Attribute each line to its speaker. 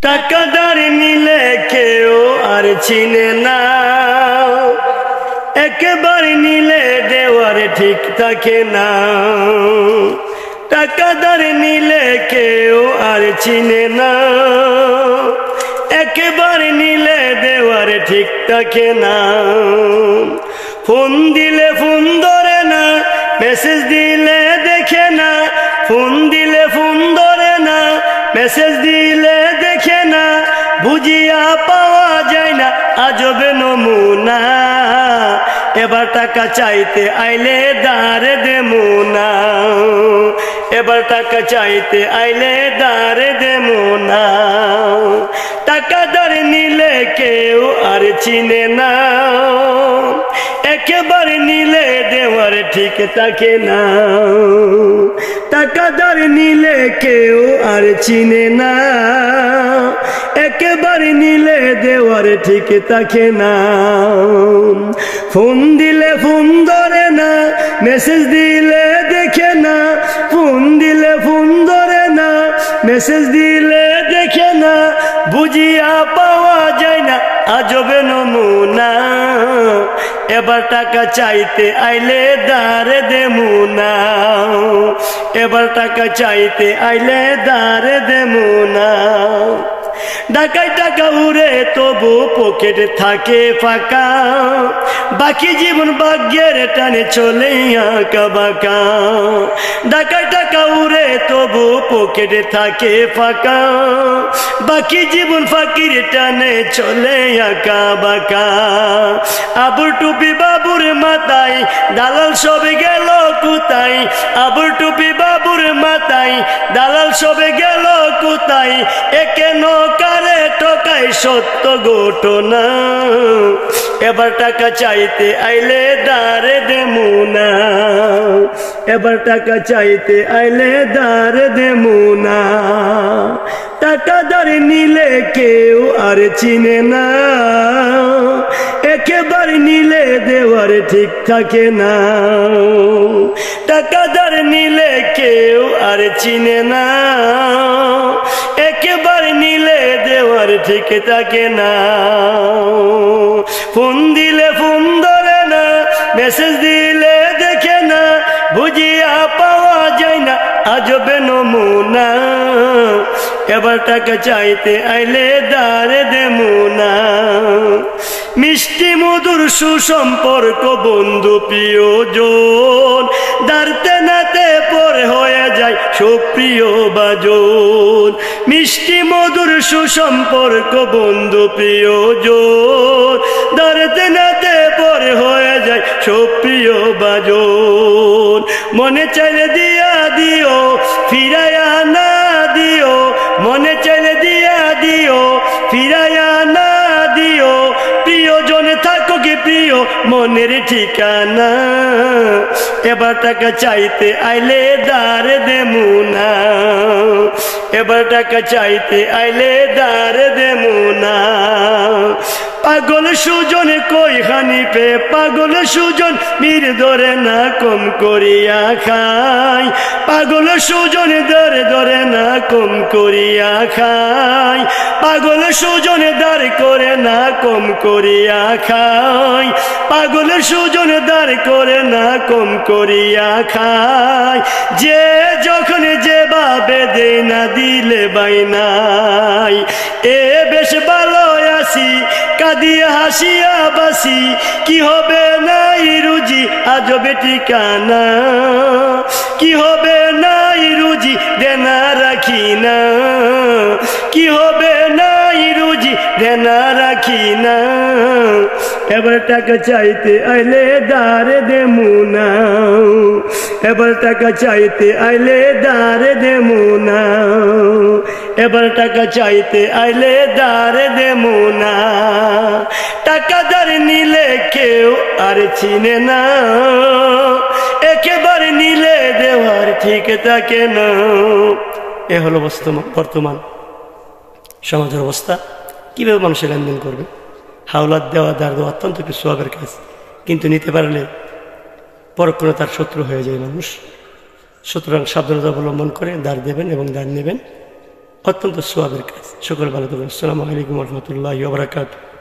Speaker 1: টাকাদার নিলে কেউ আর চিনে না, একেবারে নিলে দেওয়ার ঠিক থাকে না। টাকাদার নিলে কেউ আর চিনে না, একেবারে নিলে দেওয়ার ঠিক থাকে না। ফোন দিলে ফোন ধরে না, মেসেজ দিলে দেখে না। ফোন দিলে ফোন ধরে না, মেসেজ দিলে দেখে না। বুঝিয়া পাওয়া যায় না আজব নমুনা, এবার টাকা চাইতে আইলে দাঁড়ে দেমু না। এবার টাকা চাইতে আইলে দাঁড়ে দেমু না। টাকাদার নিলে কেউ আর চিনে না, একেবারে নিলে দেওয়ার ঠিক থাকে না। টাকাদার নিলে কেউ আর চিনে না, একেবারে নিলে দেওয়ার ঠিক থাকে না। ফোন দিলে ফোন ধরে না, মেসেজ দিলে দেখে না। ফোন দিলে ফোন ধরে না, মেসেজ দিলে দেখে না। বুঝিয়া পাওয়া যায় না আজব নমুনা, এবার টাকা চাইতে আইলে দাঁড়ে দেমু না। এবার টাকা চাইতে আইলে দাঁড়ে দেমু না। ঢাকায় টাকা উড়ে তবু পকেট থাকে ফাঁকা, বাকি জীবন ভাগ্যের টানে চলে আঁকা বাঁকা। ঢাকায় টাকা উড়ে তবু পকেট থাকে ফাঁকা, বাকি জীবন ফাঁকির টানে চলে আঁকা বাঁকা। আবুর টুপি বাবুর মাথায়, দালাল সবে গেল কোথায়। আবুর টুপি বাবুর মাথায়, দালাল সবে গেল কোথায়। কেন কারে ঠকায় সত্য ঘটনা, এবার টাকা চাইতে আইলে দাঁড়ে দেমু না। এবার টাকা চাইতে আইলে দাঁড়ে দেমু না। টাকাদার নিলে কেউ আর চিনে না, একেবারে নিলে দেওয়ার ঠিক থাকে না। টাকাদার নিলে কেউ আর চিনে না, একেবারে নিলে দেওয়ার ঠিক থাকে না। ফোন দিলে ফোন ধরে না, মেসেজ দিলে দেখে না। বুঝিয়া পাওয়া যায় না আজব নমুনা, এবার টাকা চাইতে আইলে দাঁড়ে দেমু না। মিষ্টি মধুর সুসম্পর্ক বন্ধু প্রিয়জন, দাঁড়তে নাতে পরে হয়ে যায় সুপ্রিয় বাজন। মিষ্টি মধুর সুসম্পর্ক বন্ধু প্রিয়জন, দাঁড়তে নাতে পরে হয়ে যায় সুপ্রিয় বাজন। মনে চাইলে দিয়া দিও, ফিরাইয়া না দিও। মনে চাইলে দিয়া দিও, ফিরাইয়া না দিও। প্রিয়জনে থাকো কি প্রিয় মনের ঠিকানা, এবার টাকা চাইতে আইলে দাঁড়ে দেমু না। এবার টাকা চাইতে আইলে দাঁড়ে দেমু না। পাগল সুজন কই হানিফে, পাগল সুজন বীর ধরে না কম করিয়া খায়। পাগল সুজন ধরে ধরে না কম করিয়া খায়। পাগল সুজন দাঁড় করে না কম করিয়া খায়। পাগল সুজন দাঁড় করে না কম করিয়া খায়। যে যখন যে ভাবে দে না দিলে বাইনাই, এ বেশ ভালো আছি কাঁদিয়া হাসিয়া বাসি। কি হবে নাই রুজি আজবে ঠিকানা, কি হবে নাই রুজি দেনা রাখি না। কি হবে নাই রুজি দেনা রাখি না। এবার টাকা চাইতে আইলে দাঁড়ে দেমু না। এবার টাকা চাইতে আইলে দাঁড়ে দেমু না। এবার টাকা চাইতে আইলে দাঁড়ে দেমু না। টাকাদার নিলে কেউ আর চিনে না, একেবারে নিলে দেওয়ার ঠিক থাকে না। এ হলো বর্তমান সমাজের অবস্থা। কিভাবে মানুষের লেনদেন করবে? হাওলাত দেওয়া দাঁড় দেওয়া অত্যন্ত একটু সোয়াবের কাজ, কিন্তু নিতে পারলে পরক্ষণে তার শত্রু হয়ে যায় মানুষ। সুতরাং সাবধানতা অবলম্বন করে দাঁড় দেবেন এবং দাঁড় নেবেন। অত্যন্ত সোয়াবের কাজ। সকল ভালো থাকবেন। আসসালামু আলাইকুম রহমতুল্লাহি ওয়া বারাকাতুহু।